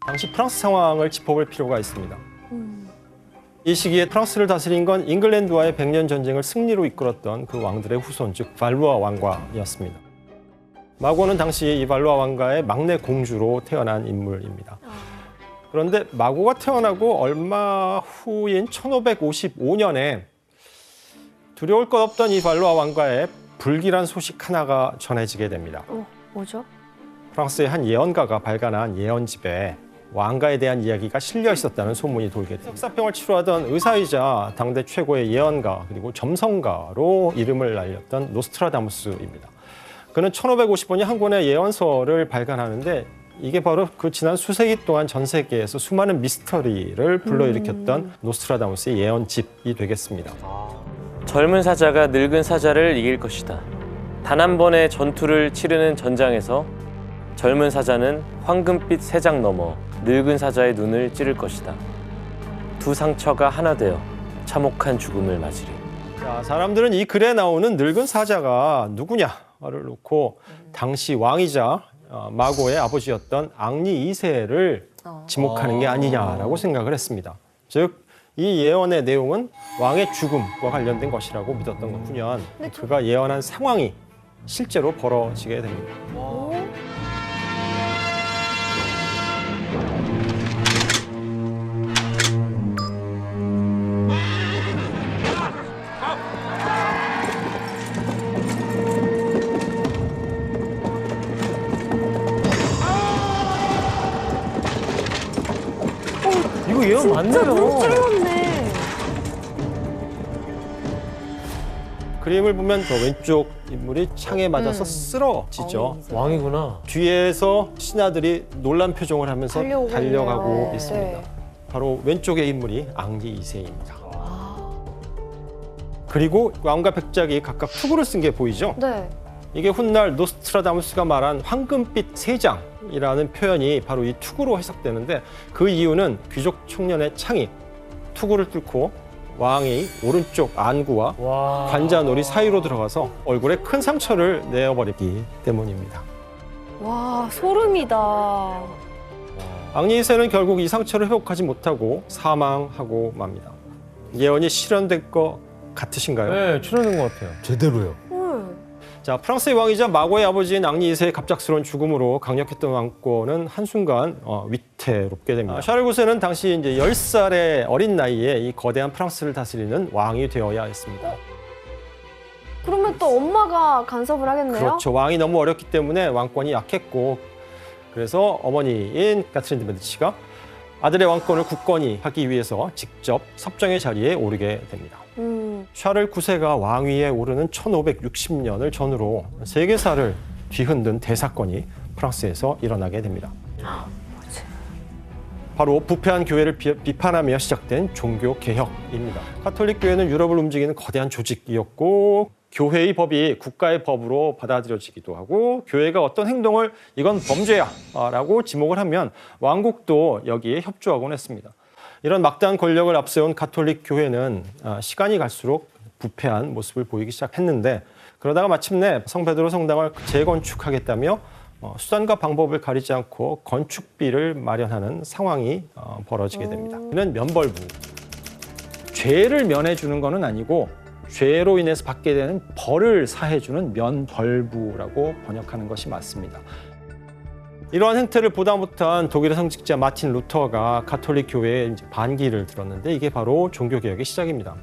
당시 프랑스 상황을 짚어볼 필요가 있습니다. 이 시기에 프랑스를 다스린 건 잉글랜드와의 100년 전쟁을 승리로 이끌었던 그 왕들의 후손, 즉 발루아 왕과였습니다. 마고는 당시 이 발루아 왕가의 막내 공주로 태어난 인물입니다. 그런데 마고가 태어나고 얼마 후인 1555년에 두려울 것 없던 이 발루아 왕가에 불길한 소식 하나가 전해지게 됩니다. 뭐죠? 프랑스의 한 예언가가 발간한 예언집에 왕가에 대한 이야기가 실려 있었다는 소문이 돌게 됩니다. 역사평을 치루하던 의사이자 당대 최고의 예언가 그리고 점성가로 이름을 날렸던 노스트라다무스입니다. 그는 1555년 한 권의 예언서를 발간하는데 이게 바로 그 지난 수세기 동안 전 세계에서 수많은 미스터리를 불러일으켰던 노스트라다무스의 예언집이 되겠습니다. 젊은 사자가 늙은 사자를 이길 것이다. 단 한 번의 전투를 치르는 전장에서 젊은 사자는 황금빛 새장 넘어 늙은 사자의 눈을 찌를 것이다. 두 상처가 하나 되어 참혹한 죽음을 맞으리. 자, 사람들은 이 글에 나오는 늙은 사자가 누구냐를 놓고 당시 왕이자 마고의 아버지였던 앙리 2세를 지목하는 게 아니냐라고 생각을 했습니다. 즉, 이 예언의 내용은 왕의 죽음과 관련된 것이라고 믿었던 것뿐이야. 그가 예언한 상황이 실제로 벌어지게 됩니다. 이거 예언 맞네요. 찔렀네. 그림을 보면 저 왼쪽 인물이 창에 맞아서 쓰러지죠. 왕이구나. 뒤에서 신하들이 놀란 표정을 하면서 달려오고 달려가고 있네요. 있습니다. 네. 바로 왼쪽의 인물이 앙리 2세입니다. 그리고 왕과 백작이 각각 투구를 쓴 게 보이죠? 네. 이게 훗날 노스트라다무스가 말한 황금빛 세장이라는 표현이 바로 이 투구로 해석되는데 그 이유는 귀족 청년의 창이 투구를 뚫고 왕이 오른쪽 안구와 관자놀이 사이로 들어가서 얼굴에 큰 상처를 내어버리기 때문입니다. 와, 소름이다. 앙리 2세는 결국 이 상처를 회복하지 못하고 사망하고 맙니다. 예언이 실현될 것 같으신가요? 네, 출연된 것 같아요. 제대로요. 자, 프랑스의 왕이자 마고의 아버지인 앙리 2세의 갑작스러운 죽음으로 강력했던 왕권은 한순간 위태롭게 됩니다. 샤를 9세는 당시 이제 10살의 어린 나이에 이 거대한 프랑스를 다스리는 왕이 되어야 했습니다. 그러면 또 엄마가 간섭을 하겠네요? 그렇죠. 왕이 너무 어렸기 때문에 왕권이 약했고 그래서 어머니인 카트린 드 메디치가 아들의 왕권을 굳건히 하기 위해서 직접 섭정의 자리에 오르게 됩니다. 샤를 9세가 왕위에 오르는 1560년을 전후로 세계사를 뒤흔든 대사건이 프랑스에서 일어나게 됩니다. 바로 부패한 교회를 비판하며 시작된 종교개혁입니다. 카톨릭 교회는 유럽을 움직이는 거대한 조직이었고 교회의 법이 국가의 법으로 받아들여지기도 하고 교회가 어떤 행동을 이건 범죄야 라고 지목을 하면 왕국도 여기에 협조하곤 했습니다. 이런 막대한 권력을 앞세운 가톨릭 교회는 시간이 갈수록 부패한 모습을 보이기 시작했는데 그러다가 마침내 성베드로 성당을 재건축하겠다며 수단과 방법을 가리지 않고 건축비를 마련하는 상황이 벌어지게 됩니다. 이는 면벌부. 죄를 면해주는 것은 아니고 죄로 인해서 받게 되는 벌을 사해주는 면벌부라고 번역하는 것이 맞습니다. 이러한 행태를 보다 못한 독일의 성직자 마틴 루터가 가톨릭 교회에 이제 반기를 들었는데 이게 바로 종교개혁의 시작입니다.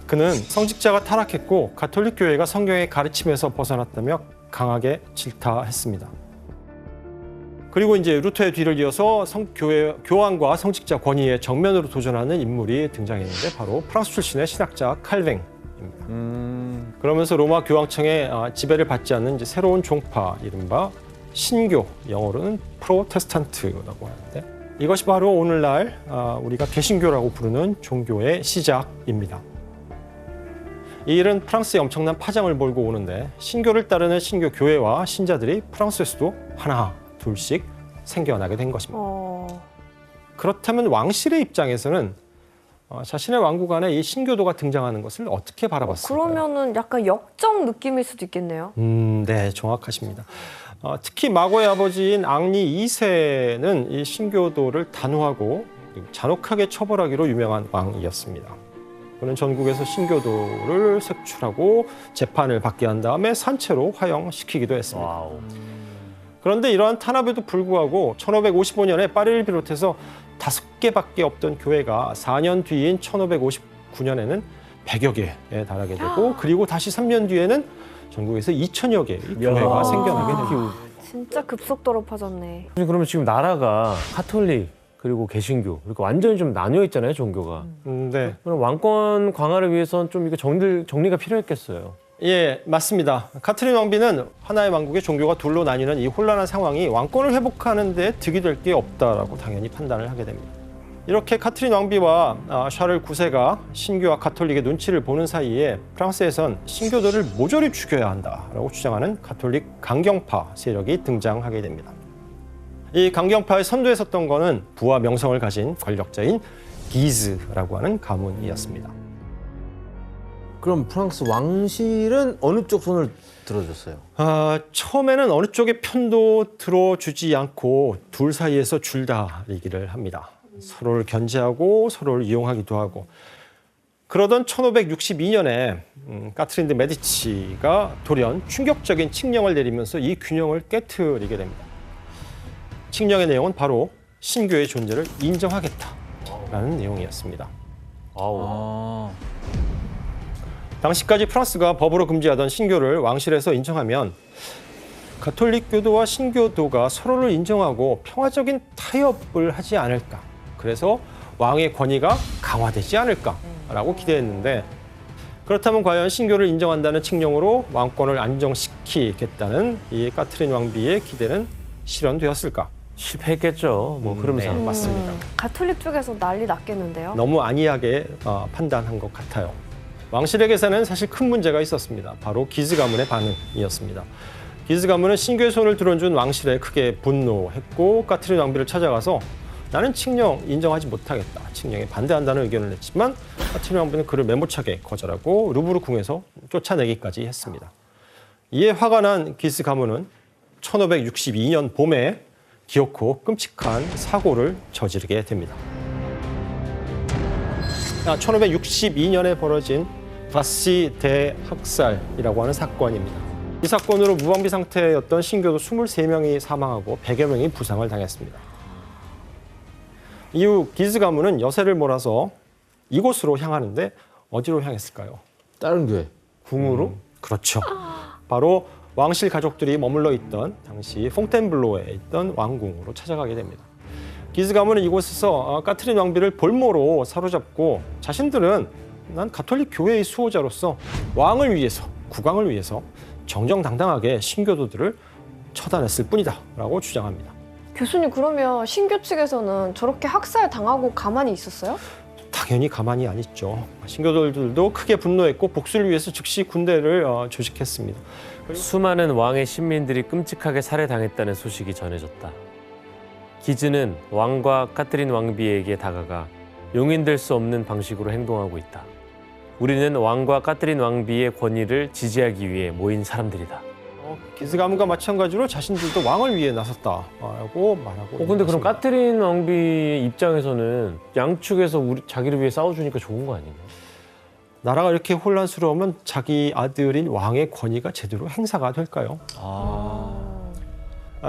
그는 성직자가 타락했고 가톨릭 교회가 성경의 가르침에서 벗어났다며 강하게 질타했습니다. 그리고 이제 루터의 뒤를 이어서 교황과 성직자 권위에 정면으로 도전하는 인물이 등장했는데 바로 프랑스 출신의 신학자 칼뱅입니다. 그러면서 로마 교황청의 지배를 받지 않는 이제 새로운 종파, 이른바 신교, 영어로는 프로테스탄트라고 하는데 이것이 바로 오늘날 우리가 개신교라고 부르는 종교의 시작입니다. 이 일은 프랑스에 엄청난 파장을 몰고 오는데 신교를 따르는 신교 교회와 신자들이 프랑스에서도 하나, 둘씩 생겨나게 된 것입니다. 그렇다면 왕실의 입장에서는 자신의 왕국 안에 이 신교도가 등장하는 것을 어떻게 바라봤을까요? 그러면은 약간 역적 느낌일 수도 있겠네요. 네, 정확하십니다. 특히 마고의 아버지인 앙리 2세는 이 신교도를 단호하고 잔혹하게 처벌하기로 유명한 왕이었습니다. 그는 전국에서 신교도를 색출하고 재판을 받게 한 다음에 산채로 화형시키기도 했습니다. 와우. 그런데 이러한 탄압에도 불구하고 1555년에 파리를 비롯해서 5개밖에 없던 교회가 4년 뒤인 1559년에는 100여 개에 달하게 되고 그리고 다시 3년 뒤에는 전국에서 2천여 개의 교회가 생겨나게 됩니다. 진짜 급속도로 퍼졌네. 그러면 지금 나라가 카톨릭 그리고 개신교 그러니까 완전히 좀 나뉘어 있잖아요, 종교가. 네. 그럼 왕권 강화를 위해서는 좀 이거 정리가 필요했겠어요. 예, 맞습니다. 카트린 왕비는 하나의 왕국의 종교가 둘로 나뉘는 이 혼란한 상황이 왕권을 회복하는 데 득이 될 게 없다라고 당연히 판단을 하게 됩니다. 이렇게 카트린 왕비와 샤를 9세가 신교와 가톨릭의 눈치를 보는 사이에 프랑스에선 신교도를 모조리 죽여야 한다라고 주장하는 가톨릭 강경파 세력이 등장하게 됩니다. 이 강경파의 선두에 섰던 거는 부와 명성을 가진 권력자인 기즈라고 하는 가문이었습니다. 그럼 프랑스 왕실은 어느 쪽 손을 들어줬어요? 처음에는 어느 쪽의 편도 들어주지 않고 둘 사이에서 줄다리기를 합니다. 서로를 견제하고 서로를 이용하기도 하고. 그러던 1562년에 카트린 드 메디치가 돌연 충격적인 칙령을 내리면서 이 균형을 깨트리게 됩니다. 칙령의 내용은 바로 신교의 존재를 인정하겠다라는 내용이었습니다. 아우. 당시까지 프랑스가 법으로 금지하던 신교를 왕실에서 인정하면 가톨릭 교도와 신교도가 서로를 인정하고 평화적인 타협을 하지 않을까. 그래서 왕의 권위가 강화되지 않을까라고 기대했는데 그렇다면 과연 신교를 인정한다는 칙령으로 왕권을 안정시키겠다는 이 카트린 왕비의 기대는 실현되었을까? 실패했겠죠. 뭐 흐름상. 네, 맞습니다. 가톨릭 쪽에서 난리 났겠는데요? 너무 안이하게 판단한 것 같아요. 왕실에게서는 사실 큰 문제가 있었습니다. 바로 기즈 가문의 반응이었습니다. 기즈 가문은 신교의 손을 들어준 왕실에 크게 분노했고 카트린 왕비를 찾아가서 나는 칙령 인정하지 못하겠다. 칙령에 반대한다는 의견을 냈지만 카트린 왕비는 그를 매몰차게 거절하고 루브르 궁에서 쫓아내기까지 했습니다. 이에 화가 난 기즈 가문은 1562년 봄에 기어코 끔찍한 사고를 저지르게 됩니다. 1562년에 벌어진 바시 대학살이라고 하는 사건입니다. 이 사건으로 무방비 상태였던 신교도 23명이 사망하고 100여 명이 부상을 당했습니다. 이후 기즈 가문은 여세를 몰아서 이곳으로 향하는데 어디로 향했을까요? 다른 교회. 궁으로? 그렇죠. 바로 왕실 가족들이 머물러 있던 당시 퐁텐블로에 있던 왕궁으로 찾아가게 됩니다. 기즈 가문은 이곳에서 카트린 왕비를 볼모로 사로잡고 자신들은 난 가톨릭 교회의 수호자로서 왕을 위해서, 국왕을 위해서 정정당당하게 신교도들을 처단했을 뿐이다 라고 주장합니다. 교수님, 그러면 신교 측에서는 저렇게 학살 당하고 가만히 있었어요? 당연히 가만히 안 있죠. 신교도들도 크게 분노했고 복수를 위해서 즉시 군대를 조직했습니다. 수많은 왕의 신민들이 끔찍하게 살해당했다는 소식이 전해졌다. 기즈는 왕과 카트린 왕비에게 다가가 용인될 수 없는 방식으로 행동하고 있다. 우리는 왕과 카트린 왕비의 권위를 지지하기 위해 모인 사람들이다. 기즈 가문과 마찬가지로 자신들도 왕을 위해 나섰다라고 말하고 근데 그럼 있습니다. 카트린 왕비 입장에서는 양측에서 자기를 위해 싸워주니까 좋은 거 아닌가요? 나라가 이렇게 혼란스러우면 자기 아들인 왕의 권위가 제대로 행사가 될까요?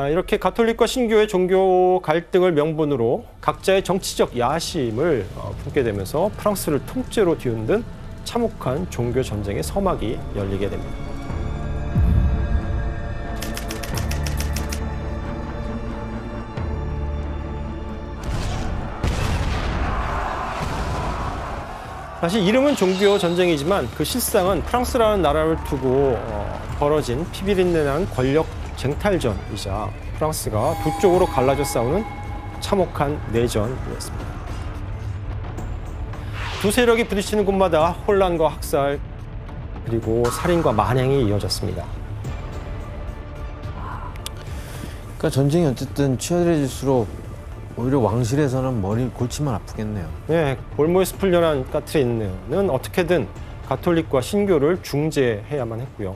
이렇게 가톨릭과 신교의 종교 갈등을 명분으로 각자의 정치적 야심을 품게 되면서 프랑스를 통째로 뒤흔든 참혹한 종교 전쟁의 서막이 열리게 됩니다. 사실 이름은 종교 전쟁이지만 그 실상은 프랑스라는 나라를 두고 벌어진 피비린내나는 권력 쟁탈전이자 프랑스가 두 쪽으로 갈라져 싸우는 참혹한 내전이었습니다. 두 세력이 부딪히는 곳마다 혼란과 학살 그리고 살인과 만행이 이어졌습니다. 그러니까 전쟁이 어쨌든 치열해질수록 오히려 왕실에서는 골치만 아프겠네요. 네, 볼모에서 풀려난 카트린은 어떻게든 가톨릭과 신교를 중재해야만 했고요.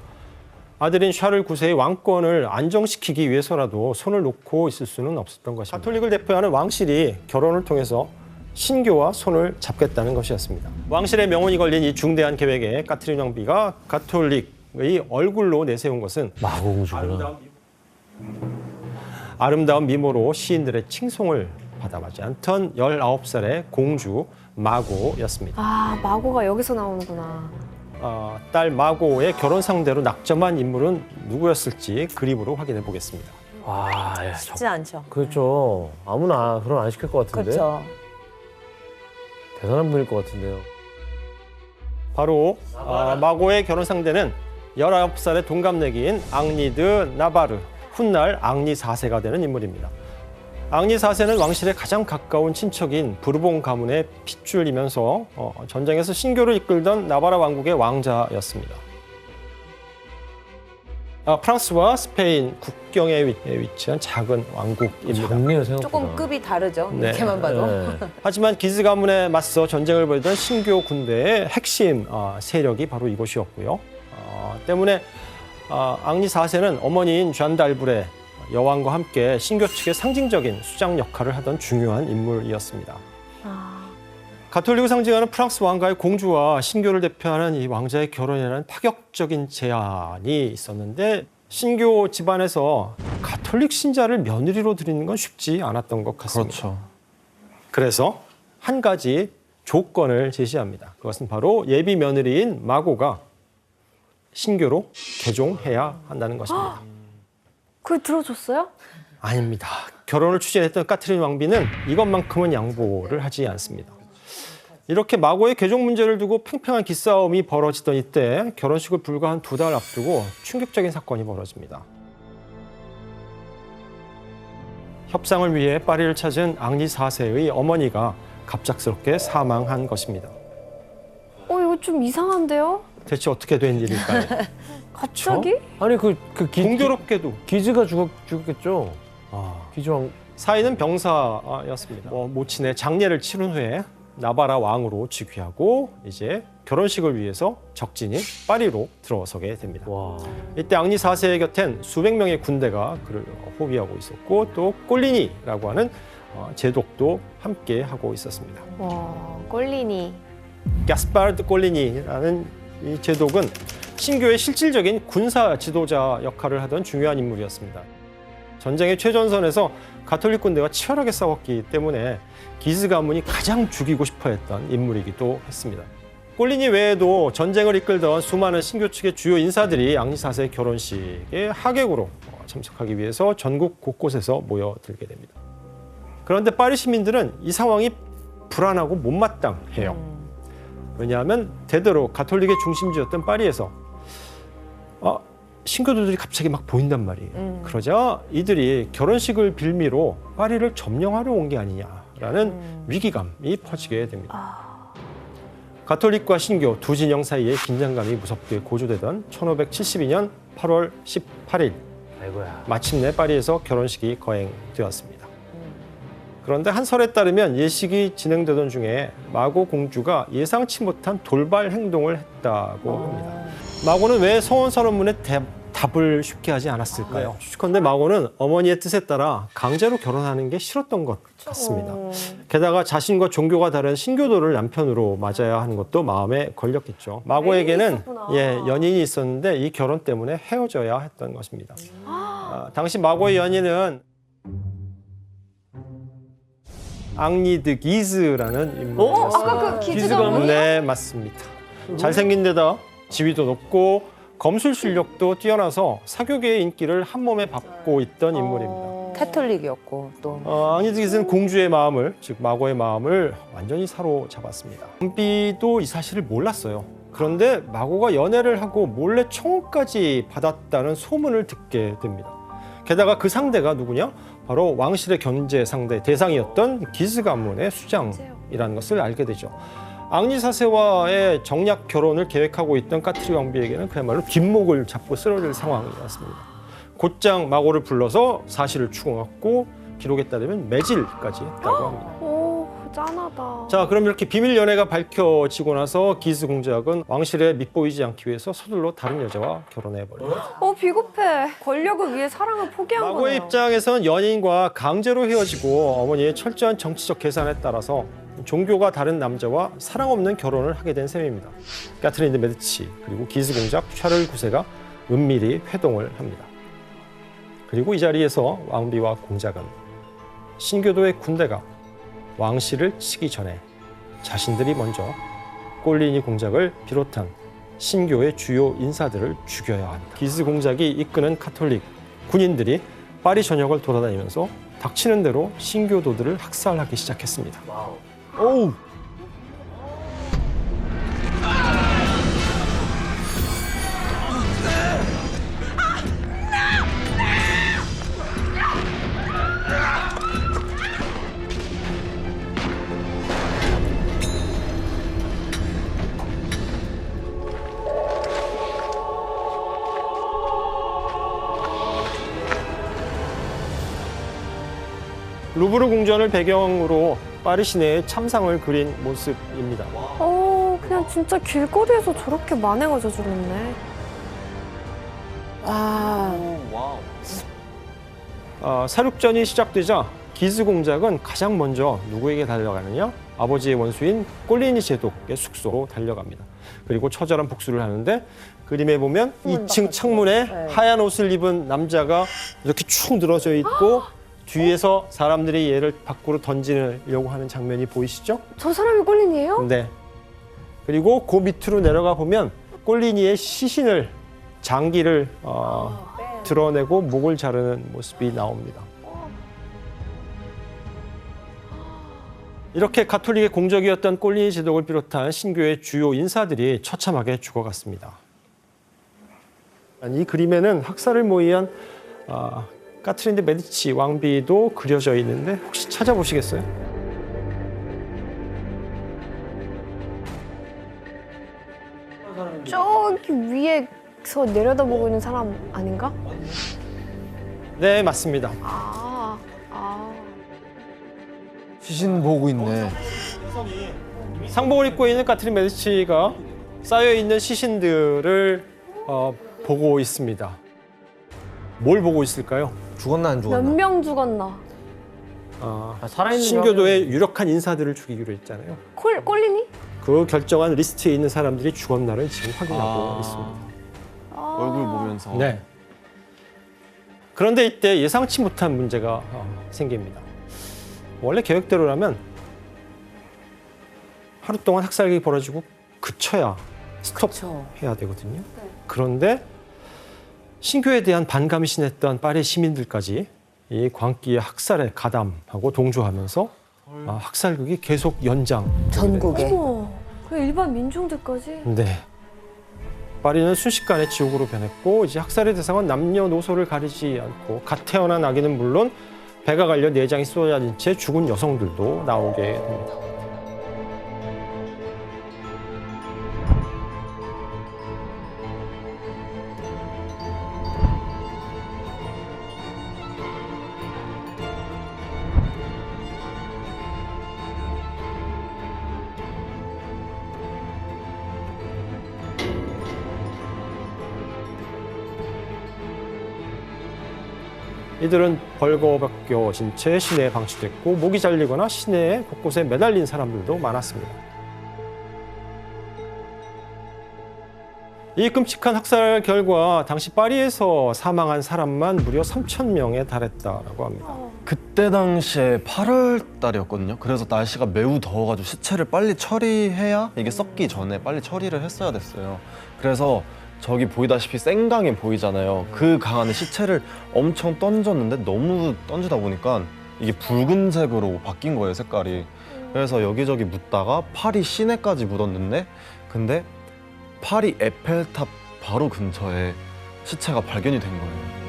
아들인 샤를 9세의 왕권을 안정시키기 위해서라도 손을 놓고 있을 수는 없었던 것입니다. 가톨릭을 대표하는 왕실이 결혼을 통해서 신교와 손을 잡겠다는 것이었습니다. 왕실의 명운이 걸린 이 중대한 계획에 카트린 왕비가 가톨릭의 얼굴로 내세운 것은 마고공주구나. 아름다운 미모로 시인들의 칭송을 받아마지 않던 19살의 공주 마고였습니다. 아, 마고가 여기서 나오는구나. 딸 마고의 결혼 상대로 낙점한 인물은 누구였을지 그림으로 확인해 보겠습니다. 와, 야, 쉽지 않죠. 그렇죠. 아무나 결혼 안 시킬 것 같은데. 그렇죠. 대단한 분일 것 같은데요. 바로 마고의 결혼 상대는 19살의 동갑내기인 앙리드 나바르, 훗날 앙리 4세가 되는 인물입니다. 앙리 4세는 왕실의 가장 가까운 친척인 부르봉 가문의 핏줄이면서 전쟁에서 신교를 이끌던 나바라 왕국의 왕자였습니다. 프랑스와 스페인 국경에 위치한 작은 왕국입니다. 작네요, 생각보다. 조금 급이 다르죠. 네. 이렇게만 봐도. 네. 하지만 기즈 가문에 맞서 전쟁을 벌이던 신교 군대의 핵심 세력이 바로 이곳이었고요. 때문에 앙리 4세는 어머니인 잔달불의 여왕과 함께 신교 측의 상징적인 수장 역할을 하던 중요한 인물이었습니다. 가톨릭을 상징하는 프랑스 왕가의 공주와 신교를 대표하는 이 왕자의 결혼이라는 파격적인 제안이 있었는데 신교 집안에서 가톨릭 신자를 며느리로 드리는 건 쉽지 않았던 것 같습니다. 그렇죠. 그래서 한 가지 조건을 제시합니다. 그것은 바로 예비 며느리인 마고가 신교로 개종해야 한다는 것입니다. 그걸 들어줬어요? 아닙니다. 결혼을 추진했던 카트린 왕비는 이것만큼은 양보를 하지 않습니다. 이렇게 마고의 개종 문제를 두고 팽팽한 기싸움이 벌어지던 이때 결혼식을 불과 한 2달 앞두고 충격적인 사건이 벌어집니다. 협상을 위해 파리를 찾은 앙리 4세의 어머니가 갑작스럽게 사망한 것입니다. 이거 좀 이상한데요? 대체 어떻게 된 일일까요? 갑자기? 아니 공교롭게도 기즈가 죽었겠죠. 기즈왕. 사인은 병사였습니다. 모친의 장례를 치른 후에 나바라 왕으로 즉위하고 이제 결혼식을 위해서 적진인 파리로 들어서게 됩니다. 와. 이때 앙리 4세의 곁엔 수백 명의 군대가 그를 호위하고 있었고 또 꼴리니라고 하는 제독도 함께 하고 있었습니다. 와, 꼴리니. 가스파르드 꼴리니라는 이 제독은 신교의 실질적인 군사 지도자 역할을 하던 중요한 인물이었습니다. 전쟁의 최전선에서 가톨릭 군대와 치열하게 싸웠기 때문에 기즈 가문이 가장 죽이고 싶어했던 인물이기도 했습니다. 꼴리니 외에도 전쟁을 이끌던 수많은 신교 측의 주요 인사들이 앙리 4세의 결혼식에 하객으로 참석하기 위해서 전국 곳곳에서 모여들게 됩니다. 그런데 파리 시민들은 이 상황이 불안하고 못마땅해요. 왜냐하면 대대로 가톨릭의 중심지였던 파리에서 신교도들이 갑자기 막 보인단 말이에요. 그러자 이들이 결혼식을 빌미로 파리를 점령하러 온 게 아니냐라는 위기감이 퍼지게 됩니다. 가톨릭과 신교 두 진영 사이의 긴장감이 무섭게 고조되던 1572년 8월 18일 아이고야. 마침내 파리에서 결혼식이 거행되었습니다. 그런데 한 설에 따르면 예식이 진행되던 중에 마고 공주가 예상치 못한 돌발 행동을 했다고 합니다. 마고는 왜 서원 선언문에 답을 쉽게 하지 않았을까요? 추측컨대 마고는 어머니의 뜻에 따라 강제로 결혼하는 게 싫었던 것 같습니다. 게다가 자신과 종교가 다른 신교도를 남편으로 맞아야 하는 것도 마음에 걸렸겠죠. 마고에게는 연인이 있었는데 이 결혼 때문에 헤어져야 했던 것입니다. 당시 마고의 연인은 앙리 드 기즈라는 인물이었습니다. 아까 그 기즈 가문이? 네, 맞습니다. 잘생긴 데다 지위도 높고 검술 실력도 뛰어나서 사교계의 인기를 한 몸에 받고 있던 인물입니다. 캐톨릭이었고 또. 앙리 드 기즈는 공주의 마음을, 즉 마고의 마음을 완전히 사로잡았습니다. 왕비도 이 사실을 몰랐어요. 그런데 마고가 연애를 하고 몰래 청혼까지 받았다는 소문을 듣게 됩니다. 게다가 그 상대가 누구냐? 바로 왕실의 견제 상대 대상이었던 기즈 가문의 수장이라는 것을 알게 되죠. 앙리 4세와의 정략 결혼을 계획하고 있던 카트리 왕비에게는 그야말로 뒷목을 잡고 쓰러질 상황이었습니다. 곧장 마고를 불러서 사실을 추궁했고 기록에 따르면 매질까지 했다고 합니다. 짠하다. 자, 그럼 이렇게 비밀 연애가 밝혀지고 나서 기스 공작은 왕실에 밉보이지 않기 위해서 서둘러 다른 여자와 결혼해버립니다. 비겁해. 권력을 위해 사랑을 포기한 마고의 거네요. 입장에서는 연인과 강제로 헤어지고 어머니의 철저한 정치적 계산에 따라서 종교가 다른 남자와 사랑 없는 결혼을 하게 된 셈입니다. 까트린 드 메디치 그리고 기스 공작 샤를 9세가 은밀히 회동을 합니다. 그리고 이 자리에서 왕비와 공작은 신교도의 군대가 왕실을 치기 전에 자신들이 먼저 꼴리니 공작을 비롯한 신교의 주요 인사들을 죽여야 한다. 기스 공작이 이끄는 카톨릭 군인들이 파리 전역을 돌아다니면서 닥치는 대로 신교도들을 학살하기 시작했습니다. 어우. 루브르 궁전을 배경으로 파리 시내의 참상을 그린 모습입니다. 그냥 진짜 길거리에서 저렇게 만행을 저질렀네. 사륙전이 시작되자 기스 공작은 가장 먼저 누구에게 달려가느냐? 아버지의 원수인 꼴리니 제독의 숙소로 달려갑니다. 그리고 처절한 복수를 하는데 그림에 보면 2층 창문에 하얀 옷을 입은 남자가 이렇게 축 늘어져 있고 뒤에서 사람들이 얘를 밖으로 던지려고 하는 장면이 보이시죠? 저 사람이 꼴린이에요? 네. 그리고 그 밑으로 내려가 보면 꼴리니의 시신을 장기를 드러내고 목을 자르는 모습이 나옵니다. 이렇게 가톨릭의 공적이었던 꼴리니 제독을 비롯한 신교의 주요 인사들이 처참하게 죽어갔습니다. 이 그림에는 학살을 모의한 까트린 드 메디치 왕비도 그려져 있는데 혹시 찾아보시겠어요? 저기 위에서 내려다보고 있는 사람 아닌가? 네, 맞습니다. 시신 보고 있네. 상복을 입고 있는 까트린 메디치가 쌓여있는 시신들을 보고 있습니다. 뭘 보고 있을까요? 죽었나 안 몇 죽었나? 명 죽었나? 살아있는 신교도의 유력한 인사들을 죽이기로 했잖아요. 꼴린이? 그 결정한 리스트에 있는 사람들이 죽었나를 지금 확인하고 있습니다. 얼굴 보면서. 네. 그런데 이때 예상치 못한 문제가 생깁니다. 원래 계획대로라면 하루 동안 학살이 벌어지고 그쳐야 스톱해야 되거든요. 그런데 신교에 대한 반감이 심했던 파리 시민들까지 이 광기의 학살에 가담하고 동조하면서 학살극이 계속 연장. 전국에. 어머, 그 일반 민중들까지? 네. 파리는 순식간에 지옥으로 변했고 이제 학살의 대상은 남녀노소를 가리지 않고 갓 태어난 아기는 물론 배가 갈려 내장이 쏟아진 채 죽은 여성들도 나오게 됩니다. 이들은 벌거벗겨진 채 시내에 방치됐고 목이 잘리거나 시내 곳곳에 매달린 사람들도 많았습니다. 이 끔찍한 학살 결과 당시 파리에서 사망한 사람만 무려 3,000명에 달했다고 합니다. 그때 당시에 8월 달이었거든요. 그래서 날씨가 매우 더워가지고 시체를 빨리 처리해야 이게 썩기 전에 빨리 처리를 했어야 됐어요. 그래서 저기 보이다시피 생강이 보이잖아요. 그 강 안에 시체를 엄청 던졌는데 너무 던지다 보니까 이게 붉은색으로 바뀐 거예요, 색깔이. 그래서 여기저기 묻다가 파리 시내까지 묻었는데 근데 파리 에펠탑 바로 근처에 시체가 발견이 된 거예요.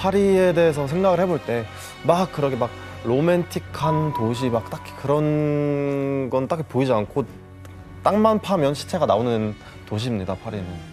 파리에 대해서 생각을 해볼 때 막 그렇게 막 로맨틱한 도시 막 딱히 그런 건 딱히 보이지 않고 땅만 파면 시체가 나오는 도시입니다, 파리는.